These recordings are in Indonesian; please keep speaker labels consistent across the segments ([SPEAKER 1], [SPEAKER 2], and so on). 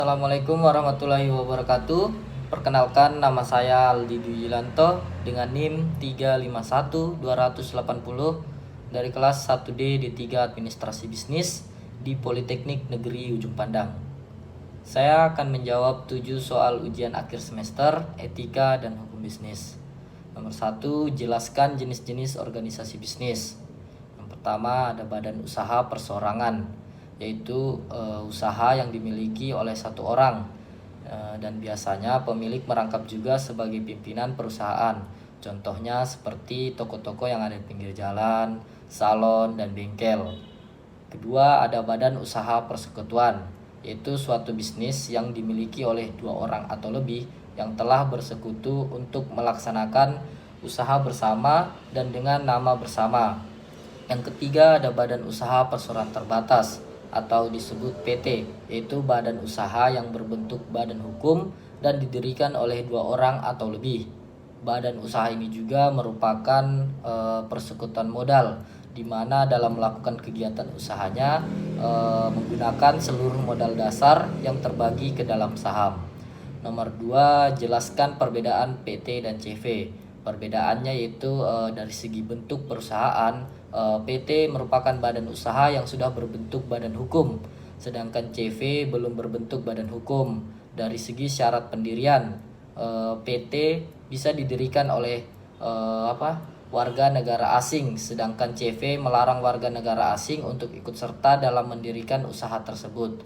[SPEAKER 1] Assalamualaikum warahmatullahi wabarakatuh. Perkenalkan, nama saya Aldi Dwi Yulianto dengan NIM 351280 dari kelas 1D D3 Administrasi Bisnis di Politeknik Negeri Ujung Pandang. Saya akan menjawab 7 soal ujian akhir semester Etika dan Hukum Bisnis. Nomor 1, jelaskan jenis-jenis organisasi bisnis. Yang pertama ada badan usaha perseorangan, yaitu usaha yang dimiliki oleh satu orang, dan biasanya pemilik merangkap juga sebagai pimpinan perusahaan. Contohnya seperti toko-toko yang ada di pinggir jalan, salon, dan bengkel. Kedua, ada badan usaha persekutuan, yaitu suatu bisnis yang dimiliki oleh 2 orang atau lebih yang telah bersekutu untuk melaksanakan usaha bersama dan dengan nama bersama. Yang ketiga, ada badan usaha perseroan terbatas atau disebut PT, yaitu badan usaha yang berbentuk badan hukum dan didirikan oleh 2 orang atau lebih. Badan usaha ini juga merupakan persekutuan modal, di mana dalam melakukan kegiatan usahanya menggunakan seluruh modal dasar yang terbagi ke dalam saham. Nomor 2, jelaskan perbedaan PT dan CV. Perbedaannya yaitu dari segi bentuk perusahaan, PT merupakan badan usaha yang sudah berbentuk badan hukum, sedangkan CV belum berbentuk badan hukum. Dari segi syarat pendirian, PT bisa didirikan oleh warga negara asing, sedangkan CV melarang warga negara asing untuk ikut serta dalam mendirikan usaha tersebut.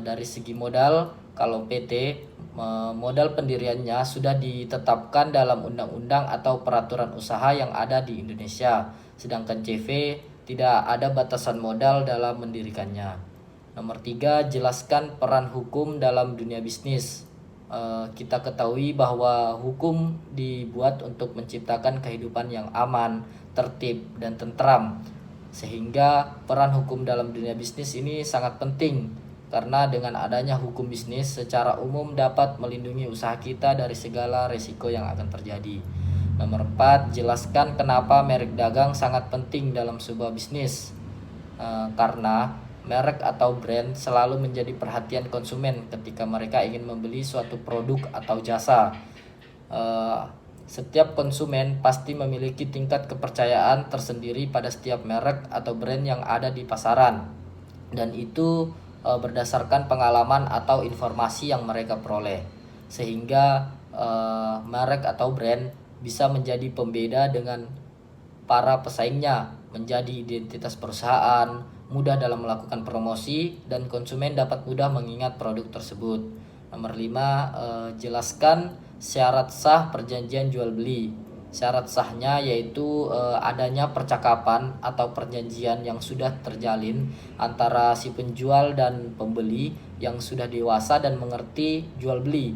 [SPEAKER 1] Dari segi modal, kalau PT modal pendiriannya sudah ditetapkan dalam undang-undang atau peraturan usaha yang ada di Indonesia, sedangkan CV tidak ada batasan modal dalam mendirikannya. Nomor 3, jelaskan peran hukum dalam dunia bisnis. Kita ketahui bahwa hukum dibuat untuk menciptakan kehidupan yang aman, tertib, dan tentram, sehingga peran hukum dalam dunia bisnis ini sangat penting, karena dengan adanya hukum bisnis secara umum dapat melindungi usaha kita dari segala resiko yang akan terjadi. Nomor 4, jelaskan kenapa merek dagang sangat penting dalam sebuah bisnis. Karena merek atau brand selalu menjadi perhatian konsumen ketika mereka ingin membeli suatu produk atau jasa. Setiap konsumen pasti memiliki tingkat kepercayaan tersendiri pada setiap merek atau brand yang ada di pasaran, dan itu berdasarkan pengalaman atau informasi yang mereka peroleh, sehingga merek atau brand bisa menjadi pembeda dengan para pesaingnya, menjadi identitas perusahaan, mudah dalam melakukan promosi, dan konsumen dapat mudah mengingat produk tersebut. Nomor 5, jelaskan syarat sah perjanjian jual beli. Syarat sahnya yaitu adanya percakapan atau perjanjian yang sudah terjalin antara si penjual dan pembeli yang sudah dewasa dan mengerti jual beli.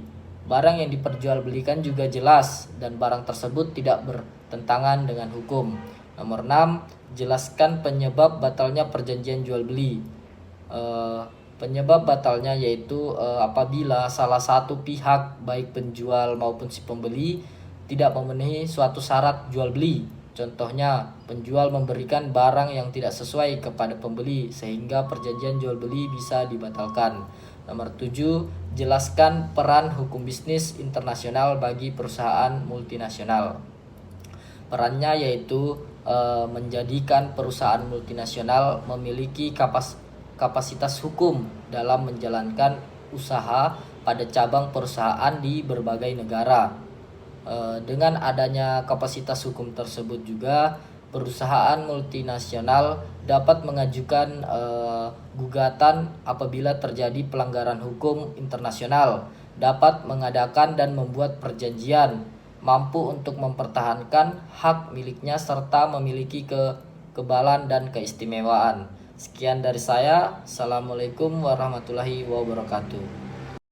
[SPEAKER 1] Barang yang diperjualbelikan juga jelas dan barang tersebut tidak bertentangan dengan hukum. Nomor 6, jelaskan penyebab batalnya perjanjian jual beli. Penyebab batalnya yaitu apabila salah satu pihak, baik penjual maupun si pembeli, tidak memenuhi suatu syarat jual beli. Contohnya, penjual memberikan barang yang tidak sesuai kepada pembeli sehingga perjanjian jual beli bisa dibatalkan. Nomor 7, jelaskan peran hukum bisnis internasional bagi perusahaan multinasional. Perannya yaitu menjadikan perusahaan multinasional memiliki kapasitas hukum dalam menjalankan usaha pada cabang perusahaan di berbagai negara. Dengan adanya kapasitas hukum tersebut juga, perusahaan multinasional dapat mengajukan gugatan apabila terjadi pelanggaran hukum internasional, dapat mengadakan dan membuat perjanjian, mampu untuk mempertahankan hak miliknya, serta memiliki kekebalan dan keistimewaan. Sekian dari saya. Assalamualaikum warahmatullahi wabarakatuh.